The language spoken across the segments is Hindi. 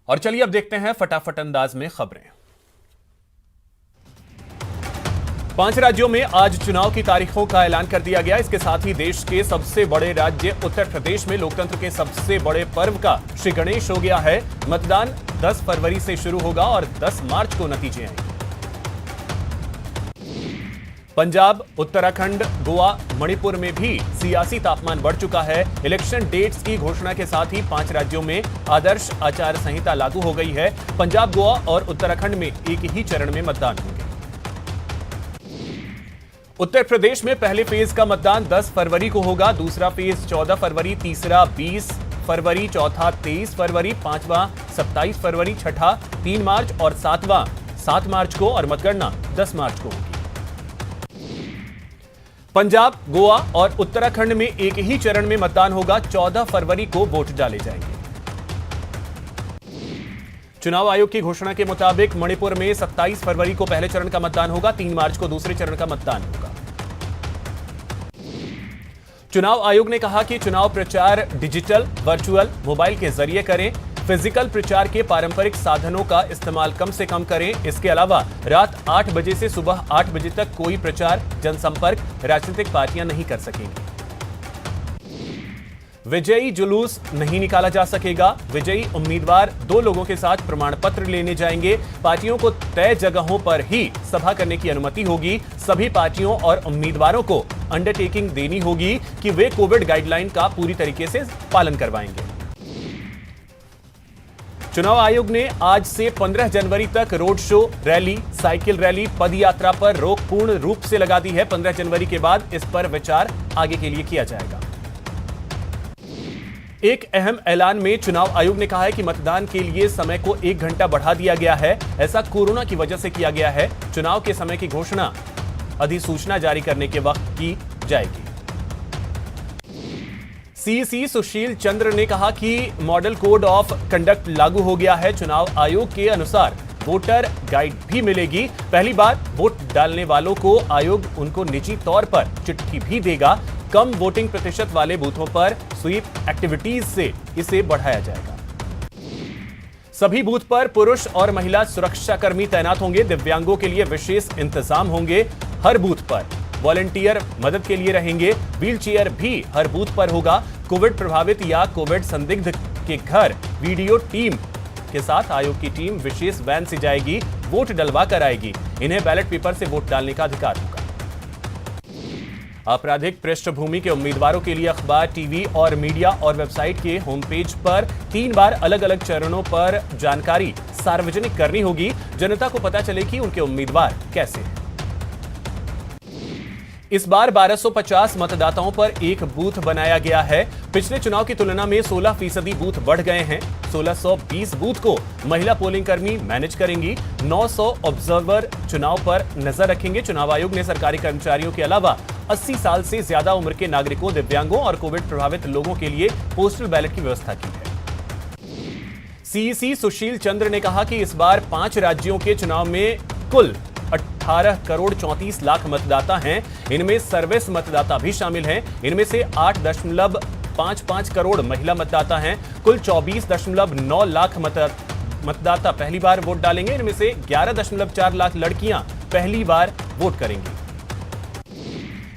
और चलिए अब देखते हैं फटाफट अंदाज में खबरें। 5 राज्यों में आज चुनाव की तारीखों का ऐलान कर दिया गया। इसके साथ ही देश के सबसे बड़े राज्य उत्तर प्रदेश में लोकतंत्र के सबसे बड़े पर्व का श्री गणेश हो गया है। मतदान 10 फरवरी से शुरू होगा और 10 मार्च को नतीजे आएंगे। पंजाब, उत्तराखंड, गोवा, मणिपुर में भी सियासी तापमान बढ़ चुका है। इलेक्शन डेट्स की घोषणा के साथ ही 5 राज्यों में आदर्श आचार संहिता लागू हो गई है। पंजाब, गोवा और उत्तराखंड में एक ही चरण में मतदान होंगे। उत्तर प्रदेश में पहले फेज का मतदान 10 फरवरी को होगा, दूसरा फेज 14 फरवरी, तीसरा 20 फरवरी, चौथा 23 फरवरी, पांचवा 27 फरवरी, छठा 3 मार्च और सातवां 7 मार्च को और मतगणना 10 मार्च को होगी। पंजाब, गोवा और उत्तराखंड में एक ही चरण में मतदान होगा। 14 फरवरी को वोट डाले जाएंगे। चुनाव आयोग की घोषणा के मुताबिक मणिपुर में 27 फरवरी को पहले चरण का मतदान होगा, 3 मार्च को दूसरे चरण का मतदान होगा। चुनाव आयोग ने कहा कि चुनाव प्रचार डिजिटल, वर्चुअल, मोबाइल के जरिए करें। फिजिकल प्रचार के पारंपरिक साधनों का इस्तेमाल कम से कम करें। इसके अलावा रात 8 बजे से सुबह 8 बजे तक कोई प्रचार, जनसंपर्क, राजनीतिक पार्टियां नहीं कर सकेंगी। विजयी जुलूस नहीं निकाला जा सकेगा। विजयी उम्मीदवार 2 लोगों के साथ प्रमाण पत्र लेने जाएंगे। पार्टियों को तय जगहों पर ही सभा करने की अनुमति होगी। सभी पार्टियों और उम्मीदवारों को अंडरटेकिंग देनी होगी कि वे कोविड गाइडलाइन का पूरी तरीके से पालन करवाएंगे। चुनाव आयोग ने आज से 15 जनवरी तक road show, rally, cycle rally, पद यात्रा पर रोक पूर्ण रूप से लगा दी है। 15 जनवरी के बाद इस पर विचार आगे के लिए किया जाएगा। एक अहम ऐलान में चुनाव आयोग ने कहा है कि मतदान के लिए समय को 1 घंटा बढ़ा दिया गया है। ऐसा कोरोना की वजह से किया गया है। चुनाव के समय की घोषणा अधिसूचना जारी करने के वक्त की जाएगी। सीईसी सुशील चंद्र ने कहा कि मॉडल कोड ऑफ कंडक्ट लागू हो गया है। चुनाव आयोग के अनुसार वोटर गाइड भी मिलेगी। पहली बार वोट डालने वालों को आयोग उनको निजी तौर पर चिट्ठी भी देगा। कम वोटिंग प्रतिशत वाले बूथों पर स्वीप एक्टिविटीज से इसे बढ़ाया जाएगा। सभी बूथ पर पुरुष और महिला सुरक्षाकर्मी तैनात होंगे। दिव्यांगों के लिए विशेष इंतजाम होंगे। हर बूथ पर वॉलंटियर मदद के लिए रहेंगे। व्हीलचेयर भी हर बूथ पर होगा। कोविड प्रभावित या कोविड संदिग्ध के घर वीडियो टीम के साथ आयोग की टीम विशेष वैन से जाएगी, वोट डलवा कर आएगी। इन्हें बैलेट पेपर से वोट डालने का अधिकार होगा। आपराधिक पृष्ठभूमि के उम्मीदवारों के लिए अखबार, टीवी और मीडिया और वेबसाइट के होम पेज पर 3 बार अलग अलग चरणों पर जानकारी सार्वजनिक करनी होगी। जनता को पता चले कि उनके उम्मीदवार कैसे हैं। इस बार 1250 मतदाताओं पर एक बूथ बनाया गया है। पिछले चुनाव की तुलना में 16% बूथ बढ़ गए हैं। 1620 बूथ को महिला पोलिंग कर्मी मैनेज करेंगी। 900 ऑब्जर्वर चुनाव पर नजर रखेंगे। चुनाव आयोग ने सरकारी कर्मचारियों के अलावा 80 साल से ज्यादा उम्र के नागरिकों, दिव्यांगों और कोविड प्रभावित लोगों के लिए पोस्टल बैलेट की व्यवस्था की है। सीईसी सुशील चंद्र ने कहा कि इस बार 5 राज्यों के चुनाव में कुल 18 करोड़ 34 लाख मतदाता हैं। इनमें सर्विस मतदाता भी शामिल हैं। इनमें से 8.55 करोड़ महिला मतदाता हैं। कुल 24.9 लाख मतदाता पहली बार वोट डालेंगे। इनमें से 11.4 लाख लड़कियां पहली बार वोट करेंगी।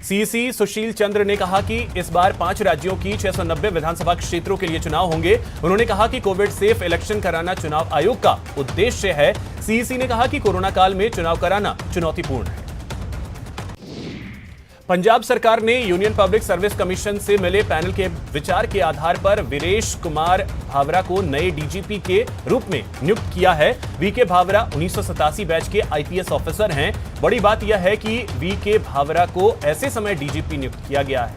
सीईसी सुशील चंद्र ने कहा कि इस बार 5 राज्यों की 690 विधानसभा क्षेत्रों के लिए चुनाव होंगे। उन्होंने कहा कि कोविड सेफ इलेक्शन कराना चुनाव आयोग का उद्देश्य है। सीईसी ने कहा कि कोरोना काल में चुनाव कराना चुनौतीपूर्ण है। पंजाब सरकार ने यूनियन पब्लिक सर्विस कमीशन से मिले पैनल के विचार के आधार पर वीरेश कुमार भावरा को नए डीजीपी के रूप में नियुक्त किया है। वीके भावरा 1987 बैच के आईपीएस ऑफिसर हैं। बड़ी बात यह है कि वीके भावरा को ऐसे समय डीजीपी नियुक्त किया गया है।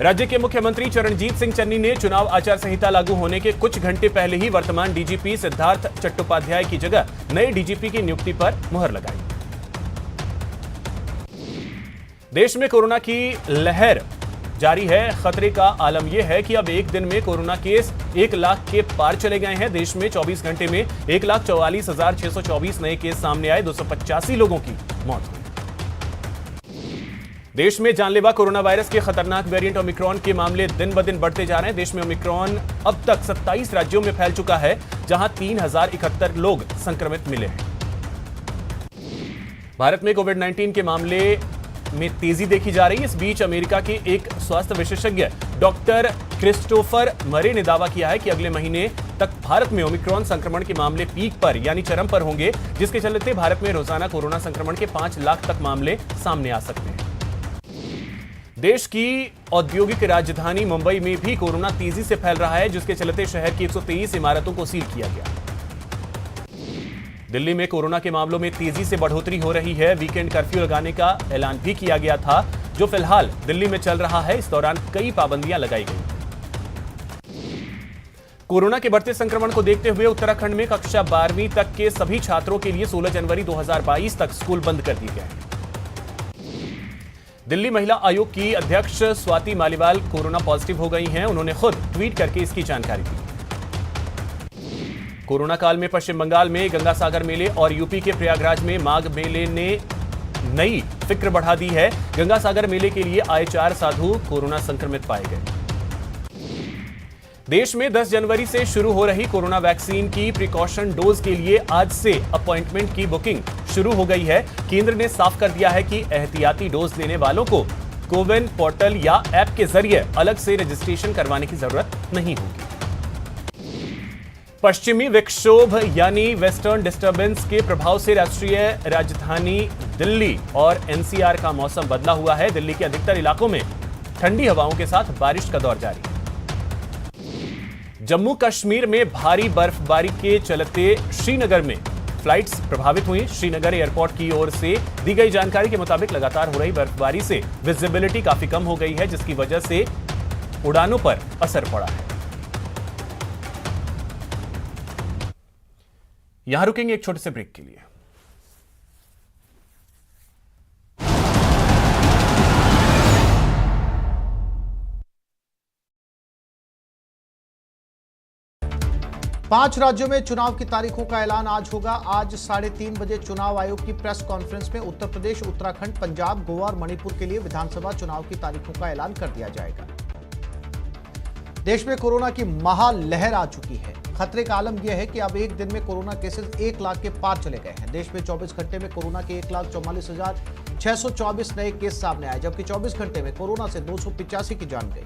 राज्य के मुख्यमंत्री चरणजीत सिंह चन्नी ने चुनाव आचार संहिता लागू होने के कुछ घंटे पहले ही वर्तमान डीजीपी सिद्धार्थ चट्टोपाध्याय की जगह नए डीजीपी की नियुक्ति पर मुहर लगाई। देश में कोरोना की लहर जारी है। खतरे का आलम यह है कि अब एक दिन में कोरोना केस 1 लाख के पार चले गए हैं। देश में 24 घंटे में 1,44,624 नए केस सामने आए। 285 लोगों की मौत हुई। देश में जानलेवा कोरोना वायरस के खतरनाक वेरिएंट ओमिक्रॉन के मामले दिन ब दिन बढ़ते जा रहे हैं। देश में ओमिक्रॉन अब तक 27 राज्यों में फैल चुका है, जहां 3071 लोग संक्रमित मिले हैं। भारत में कोविड-19 के मामले में तेजी देखी जा रही है। इस बीच अमेरिका के एक स्वास्थ्य विशेषज्ञ डॉक्टर क्रिस्टोफर मरे ने दावा किया है कि अगले महीने तक भारत में ओमिक्रॉन संक्रमण के मामले पीक पर यानी चरम पर होंगे, जिसके चलते भारत में रोजाना कोरोना संक्रमण के 5 लाख तक मामले सामने आ सकते हैं। देश की औद्योगिक राजधानी मुंबई में भी कोरोना तेजी से फैल रहा है, जिसके चलते शहर की 123 इमारतों को सील किया गया। दिल्ली में कोरोना के मामलों में तेजी से बढ़ोतरी हो रही है। वीकेंड कर्फ्यू लगाने का ऐलान भी किया गया था, जो फिलहाल दिल्ली में चल रहा है। इस दौरान कई पाबंदियां लगाई गई। कोरोना के बढ़ते संक्रमण को देखते हुए उत्तराखंड में कक्षा 12वीं तक के सभी छात्रों के लिए 16 जनवरी 2022 तक स्कूल बंद कर दिए गए हैं। दिल्ली महिला आयोग की अध्यक्ष स्वाति मालीवाल कोरोना पॉजिटिव हो गई हैं। उन्होंने खुद ट्वीट करके इसकी जानकारी दी। कोरोना काल में पश्चिम बंगाल में गंगा सागर मेले और यूपी के प्रयागराज में माघ मेले ने नई फिक्र बढ़ा दी है। गंगा सागर मेले के लिए आए 4 साधु कोरोना संक्रमित पाए गए। देश में 10 जनवरी से शुरू हो रही कोरोना वैक्सीन की प्रिकॉशन डोज के लिए आज से अपॉइंटमेंट की बुकिंग शुरू हो गई है। केंद्र ने साफ कर दिया है कि एहतियाती डोज लेने वालों को कोविन पोर्टल या ऐप के जरिए अलग से रजिस्ट्रेशन करवाने की जरूरत नहीं होगी। पश्चिमी विक्षोभ यानी वेस्टर्न डिस्टर्बेंस के प्रभाव से राष्ट्रीय राजधानी दिल्ली और एनसीआर का मौसम बदला हुआ है। दिल्ली के अधिकतर इलाकों में ठंडी हवाओं के साथ बारिश का दौर जारी है। जम्मू कश्मीर में भारी बर्फबारी के चलते श्रीनगर में फ्लाइट्स प्रभावित हुई। श्रीनगर एयरपोर्ट की ओर से दी गई जानकारी के मुताबिक लगातार हो रही बर्फबारी से विजिबिलिटी काफी कम हो गई है, जिसकी वजह से उड़ानों पर असर पड़ा है। यहां रुकेंगे एक छोटे से ब्रेक के लिए। पांच राज्यों में चुनाव की तारीखों का ऐलान आज होगा। आज 3:30 बजे चुनाव आयोग की प्रेस कॉन्फ्रेंस में उत्तर प्रदेश, उत्तराखंड, पंजाब, गोवा और मणिपुर के लिए विधानसभा चुनाव की तारीखों का ऐलान कर दिया जाएगा। देश में कोरोना की महालहर आ चुकी है। खतरे का आलम यह है कि अब एक दिन में कोरोना केसेस 1 लाख के पार चले गए हैं। देश में 24 घंटे में कोरोना के 1,44,624 नए केस सामने आए, जबकि 24 घंटे में कोरोना से 285 की जान गई।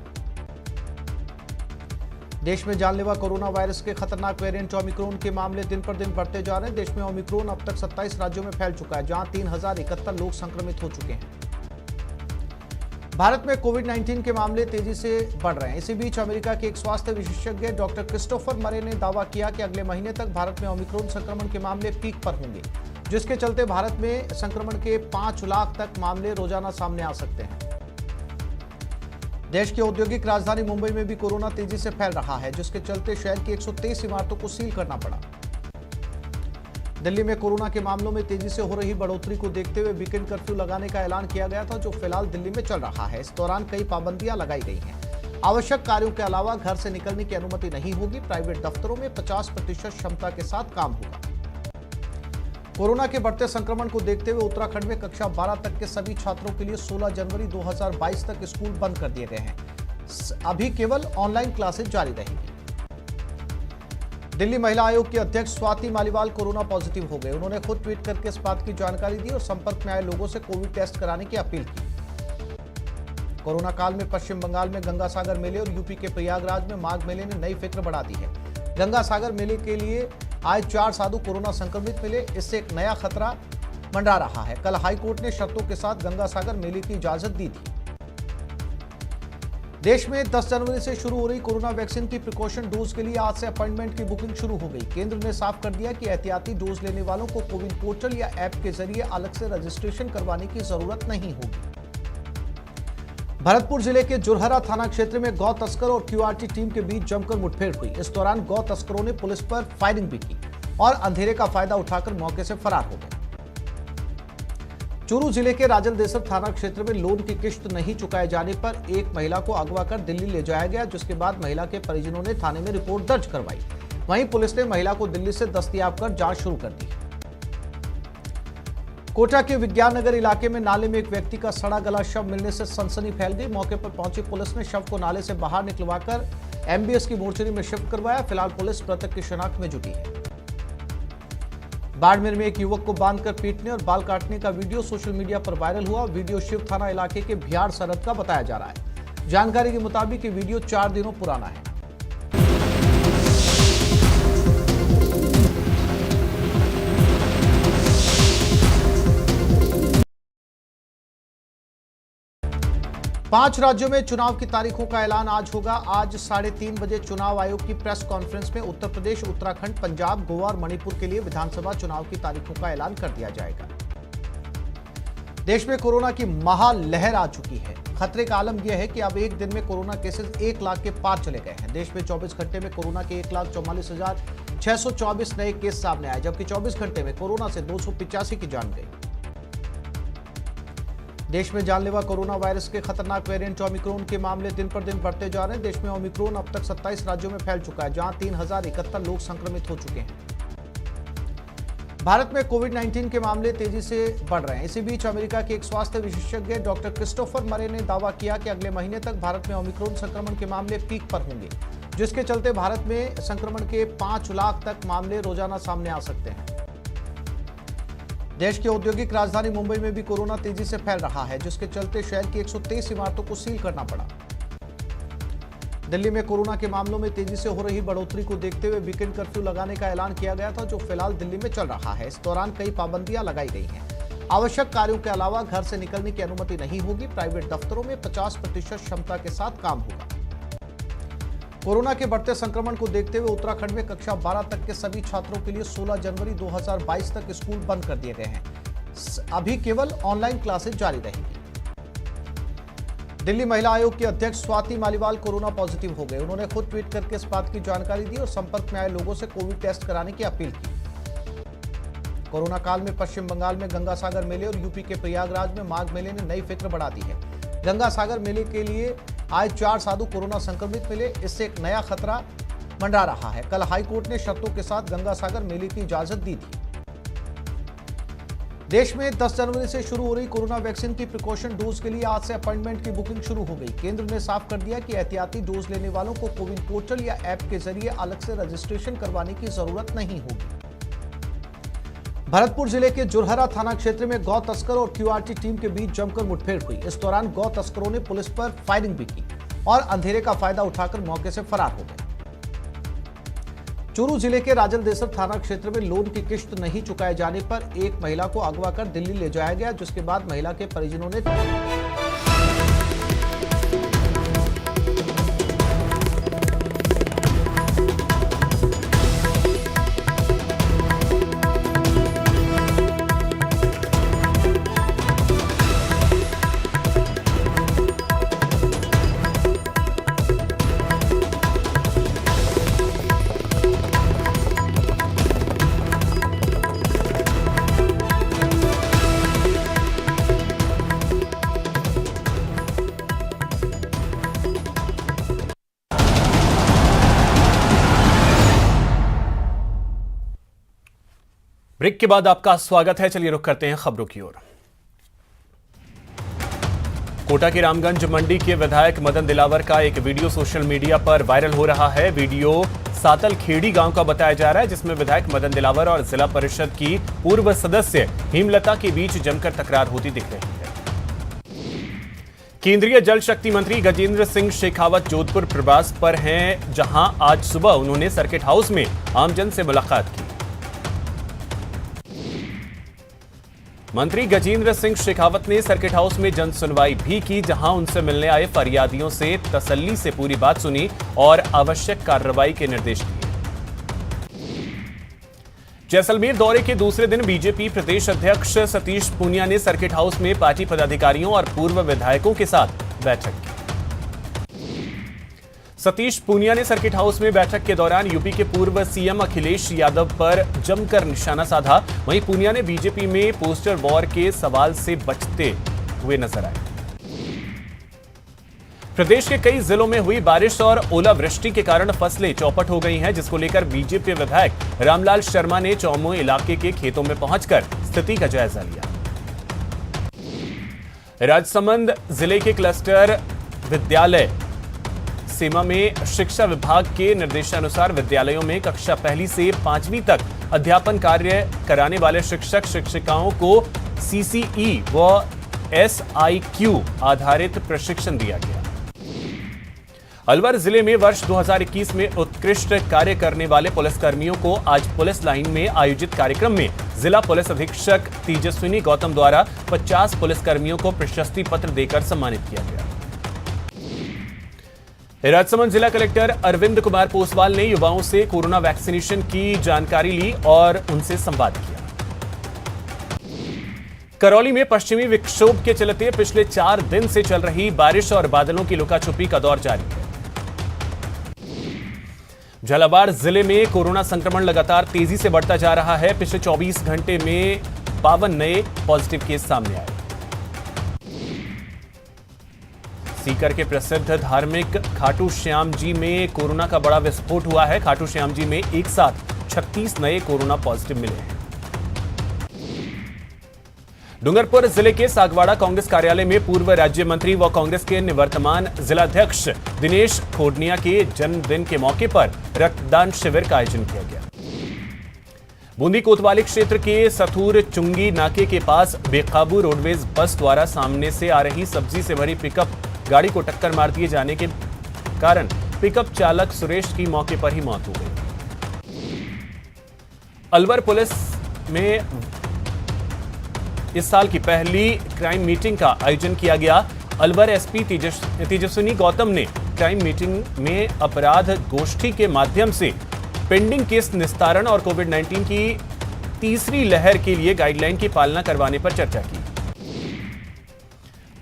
देश में जानलेवा कोरोना वायरस के खतरनाक वेरिएंट ओमिक्रॉन के मामले दिन पर दिन बढ़ते जा रहे हैं। देश में ओमिक्रॉन अब तक 27 राज्यों में फैल चुका है, जहां 3071 लोग संक्रमित हो चुके हैं। भारत में कोविड-19 के मामले तेजी से बढ़ रहे हैं। इसी बीच अमेरिका के एक स्वास्थ्य विशेषज्ञ डॉक्टर क्रिस्टोफर मरे ने दावा किया कि अगले महीने तक भारत में ओमिक्रॉन संक्रमण के मामले पीक पर होंगे, जिसके चलते भारत में संक्रमण के 5 लाख तक मामले रोजाना सामने आ सकते हैं। देश की औद्योगिक राजधानी मुंबई में भी कोरोना तेजी से फैल रहा है, जिसके चलते शहर की 123 इमारतों को सील करना पड़ा। दिल्ली में कोरोना के मामलों में तेजी से हो रही बढ़ोतरी को देखते हुए वीकेंड कर्फ्यू लगाने का ऐलान किया गया था, जो फिलहाल दिल्ली में चल रहा है। इस दौरान कई पाबंदियां लगाई गई हैं। आवश्यक कार्यों के अलावा घर से निकलने की अनुमति नहीं होगी। प्राइवेट दफ्तरों में 50% क्षमता के साथ काम होगा। कोरोना के बढ़ते संक्रमण को देखते हुए उत्तराखंड में कक्षा 12 तक के सभी छात्रों के लिए 16 जनवरी 2022 तक स्कूल बंद कर दिए गए हैं। अभी केवल ऑनलाइन क्लासेस जारी रहेंगी। दिल्ली महिला आयोग की अध्यक्ष स्वाति मालीवाल कोरोना पॉजिटिव हो गए। उन्होंने खुद ट्वीट करके इस बात की जानकारी दी और संपर्क में आए लोगों से कोविड टेस्ट कराने की अपील की। कोरोना काल में पश्चिम बंगाल में गंगा सागर मेले और यूपी के प्रयागराज में माघ मेले ने नई फिक्र बढ़ा दी है। गंगा सागर मेले के लिए आए 4 साधु कोरोना संक्रमित मिले। इससे एक नया खतरा मंडरा रहा है। कल हाईकोर्ट ने शर्तों के साथ गंगा सागर मेले की इजाजत दी थी। देश में 10 जनवरी से शुरू हो रही कोरोना वैक्सीन की प्रिकॉशन डोज के लिए आज से अपॉइंटमेंट की बुकिंग शुरू हो गई। केंद्र ने साफ कर दिया कि एहतियाती डोज लेने वालों को कोविन पोर्टल या ऐप के जरिए अलग से रजिस्ट्रेशन करवाने की जरूरत नहीं होगी। भरतपुर जिले के जुरहरा थाना क्षेत्र में गौ तस्कर और क्यूआरटी टीम के बीच जमकर मुठभेड़ हुई। इस दौरान गौ तस्करों ने पुलिस पर फायरिंग भी की और अंधेरे का फायदा उठाकर मौके से फरार हो गए। चूरू जिले के राजलदेसर थाना क्षेत्र में लोन की किश्त नहीं चुकाए जाने पर एक महिला को अगवा कर दिल्ली ले जाया गया, जिसके बाद महिला के परिजनों ने थाने में रिपोर्ट दर्ज करवाई। वहीं पुलिस ने महिला को दिल्ली से दस्तयाब कर जांच शुरू कर दी। कोटा के विज्ञान नगर इलाके में नाले में एक व्यक्ति का सड़ा गला शव मिलने से सनसनी फैल गई। मौके पर पहुंची पुलिस ने शव को नाले से बाहर निकलवाकर एमबीएस की मोर्चरी में शिफ्ट करवाया। फिलहाल पुलिस मृतक की शिनाख्त में जुटी है। बाड़मेर में एक युवक को बांधकर पीटने और बाल काटने का वीडियो सोशल मीडिया पर वायरल हुआ। वीडियो शिव थाना इलाके के भियाड़ सरहद का बताया जा रहा है। जानकारी के मुताबिक ये वीडियो 4 दिनों पुराना है। पांच राज्यों में चुनाव की तारीखों का ऐलान आज होगा। आज 3:30 बजे चुनाव आयोग की प्रेस कॉन्फ्रेंस में उत्तर प्रदेश, उत्तराखंड, पंजाब, गोवा और मणिपुर के लिए विधानसभा चुनाव की तारीखों का ऐलान कर दिया जाएगा। देश में कोरोना की महालहर आ चुकी है। खतरे का आलम यह है कि अब एक दिन में कोरोना केसेस 1 लाख के पार चले गए हैं। देश में 24 घंटे में कोरोना के 1,44,624 नए केस सामने आए, जबकि 24 घंटे में कोरोना से 285 की जान गई। देश में जानलेवा कोरोना वायरस के खतरनाक वेरिएंट ओमिक्रॉन के मामले दिन पर दिन बढ़ते जा रहे हैं। देश में ओमिक्रॉन अब तक 27 राज्यों में फैल चुका है, जहां 3071 लोग संक्रमित हो चुके हैं। भारत में कोविड-19 के मामले तेजी से बढ़ रहे हैं। इसी बीच अमेरिका के एक स्वास्थ्य विशेषज्ञ डॉक्टर क्रिस्टोफर मरे ने दावा किया कि अगले महीने तक भारत में ओमिक्रॉन संक्रमण के मामले पीक पर होंगे, जिसके चलते भारत में संक्रमण के 5 लाख तक मामले रोजाना सामने आ सकते हैं। देश की औद्योगिक राजधानी मुंबई में भी कोरोना तेजी से फैल रहा है, जिसके चलते शहर की 123 इमारतों को सील करना पड़ा। दिल्ली में कोरोना के मामलों में तेजी से हो रही बढ़ोतरी को देखते हुए वीकेंड कर्फ्यू लगाने का ऐलान किया गया था, जो फिलहाल दिल्ली में चल रहा है। इस दौरान कई पाबंदियां लगाई गई हैं। आवश्यक कार्यों के अलावा घर से निकलने की अनुमति नहीं होगी। प्राइवेट दफ्तरों में 50% क्षमता के साथ काम होगा। कोरोना के बढ़ते संक्रमण को देखते हुए उत्तराखंड में कक्षा 12 तक के सभी छात्रों के लिए 16 जनवरी 2022 तक स्कूल बंद कर दिए गए हैं। अभी केवल ऑनलाइन क्लासेस जारी रहेंगी। दिल्ली महिला आयोग की अध्यक्ष स्वाति मालीवाल कोरोना पॉजिटिव हो गए। उन्होंने खुद ट्वीट करके इस बात की जानकारी दी और संपर्क में आए लोगों से कोविड टेस्ट कराने की अपील की। कोरोना काल में पश्चिम बंगाल में गंगा सागर मेले और यूपी के प्रयागराज में माघ मेले ने नई फिक्र बढ़ा दी है। गंगा सागर मेले के लिए आए 4 साधु कोरोना संक्रमित मिले, इससे एक नया खतरा मंडरा रहा है। कल हाईकोर्ट ने शर्तों के साथ गंगा सागर मेले की इजाजत दी थी। देश में 10 जनवरी से शुरू हो रही कोरोना वैक्सीन की प्रिकॉशन डोज के लिए आज से अपॉइंटमेंट की बुकिंग शुरू हो गई। केंद्र ने साफ कर दिया कि एहतियाती डोज लेने वालों को कोविन पोर्टल या ऐप के जरिए अलग से रजिस्ट्रेशन करवाने की जरूरत नहीं होगी। भरतपुर जिले के जुरहरा थाना क्षेत्र में गौ तस्कर और क्यूआरटी टीम के बीच जमकर मुठभेड़ हुई। इस दौरान गौ तस्करों ने पुलिस पर फायरिंग भी की और अंधेरे का फायदा उठाकर मौके से फरार हो गए। चूरू जिले के राजलदेसर थाना क्षेत्र में लोन की किश्त नहीं चुकाए जाने पर एक महिला को अगवा कर दिल्ली ले जाया गया, जिसके बाद महिला के परिजनों ने ब्रेक के बाद आपका स्वागत है। चलिए रुक करते हैं खबरों की ओर। कोटा की रामगंज मंडी के विधायक मदन दिलावर का एक वीडियो सोशल मीडिया पर वायरल हो रहा है। वीडियो सातल खेड़ी गांव का बताया जा रहा है, जिसमें विधायक मदन दिलावर और जिला परिषद की पूर्व सदस्य हेमलता के बीच जमकर तकरार होती दिख रही है। केंद्रीय जल शक्ति मंत्री गजेंद्र सिंह शेखावत जोधपुर प्रवास पर हैं, जहां आज सुबह उन्होंने सर्किट हाउस में आमजन से मुलाकात की। मंत्री गजेंद्र सिंह शेखावत ने सर्किट हाउस में जन सुनवाई भी की, जहां उनसे मिलने आए फरियादियों से तसल्ली से पूरी बात सुनी और आवश्यक कार्रवाई के निर्देश दिए। जैसलमेर दौरे के दूसरे दिन बीजेपी प्रदेश अध्यक्ष सतीश पूनिया ने सर्किट हाउस में पार्टी पदाधिकारियों और पूर्व विधायकों के साथ बैठक की। सतीश पूनिया ने सर्किट हाउस में बैठक के दौरान यूपी के पूर्व सीएम अखिलेश यादव पर जमकर निशाना साधा। वहीं पूनिया ने बीजेपी में पोस्टर वॉर के सवाल से बचते हुए नजर आए। प्रदेश के कई जिलों में हुई बारिश और ओलावृष्टि के कारण फसलें चौपट हो गई हैं, जिसको लेकर बीजेपी विधायक रामलाल शर्मा ने चौमो इलाके के खेतों में पहुंचकर स्थिति का जायजा लिया। राजसमंद जिले के क्लस्टर विद्यालय सीमा में शिक्षा विभाग के निर्देशानुसार विद्यालयों में कक्षा 1 से 5वीं तक अध्यापन कार्य कराने वाले शिक्षक शिक्षिकाओं को सीसीई व एसआईक्यू आधारित प्रशिक्षण दिया गया। अलवर जिले में वर्ष 2021 में उत्कृष्ट कार्य करने वाले पुलिसकर्मियों को आज पुलिस लाइन में आयोजित कार्यक्रम में जिला पुलिस अधीक्षक तेजस्विनी गौतम द्वारा 50 पुलिसकर्मियों को प्रशस्ति पत्र देकर सम्मानित किया गया। राजसमंद जिला कलेक्टर अरविंद कुमार पोसवाल ने युवाओं से कोरोना वैक्सीनेशन की जानकारी ली और उनसे संवाद किया। करौली में पश्चिमी विक्षोभ के चलते पिछले 4 दिन से चल रही बारिश और बादलों की लुकाछुपी का दौर जारी है। झालावाड़ जिले में कोरोना संक्रमण लगातार तेजी से बढ़ता जा रहा है। पिछले 24 घंटे में 52 नए पॉजिटिव केस सामने आए। सीकर के प्रसिद्ध धार्मिक खाटू श्याम जी में कोरोना का बड़ा विस्फोट हुआ है। खाटू श्याम जी में एक साथ 36 नए कोरोना पॉजिटिव मिले हैं। डूंगरपुर जिले के सागवाड़ा कांग्रेस कार्यालय में पूर्व राज्य मंत्री व कांग्रेस के निवर्तमान जिलाध्यक्ष दिनेश खोडनिया के जन्मदिन के मौके पर रक्तदान शिविर का आयोजन किया गया। बूंदी कोतवाली क्षेत्र के सथुर चुंगी नाके के पास बेकाबू रोडवेज बस द्वारा सामने से आ रही सब्जी से भरी पिकअप गाड़ी को टक्कर मार दिए जाने के कारण पिकअप चालक सुरेश की मौके पर ही मौत हो गई। अलवर पुलिस में इस साल की पहली क्राइम मीटिंग का आयोजन किया गया। अलवर एसपी तेजस्विनी गौतम ने क्राइम मीटिंग में अपराध गोष्ठी के माध्यम से पेंडिंग केस निस्तारण और कोविड-19 की तीसरी लहर के लिए गाइडलाइन की पालना करवाने पर चर्चा की।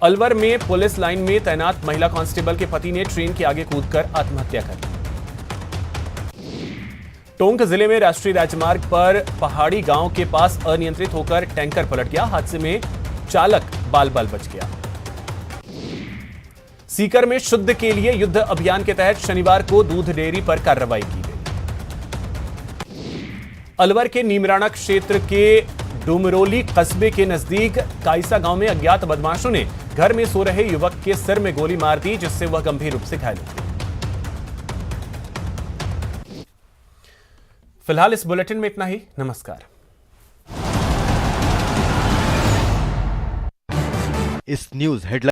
अलवर में पुलिस लाइन में तैनात महिला कांस्टेबल के पति ने ट्रेन के आगे कूदकर आत्महत्या कर ली। टोंक जिले में राष्ट्रीय राजमार्ग पर पहाड़ी गांव के पास अनियंत्रित होकर टैंकर पलट गया। हादसे में चालक बाल बाल बच गया। सीकर में शुद्ध के लिए युद्ध अभियान के तहत शनिवार को दूध डेयरी पर कार्रवाई की गई। अलवर के नीमराणा क्षेत्र के डुमरोली कस्बे के नजदीक कायसा गांव में अज्ञात बदमाशों ने घर में सो रहे युवक के सिर में गोली मार दी, जिससे वह गंभीर रूप से घायल हो गया। फिलहाल इस बुलेटिन में इतना ही। नमस्कार। इस न्यूज हेडलाइन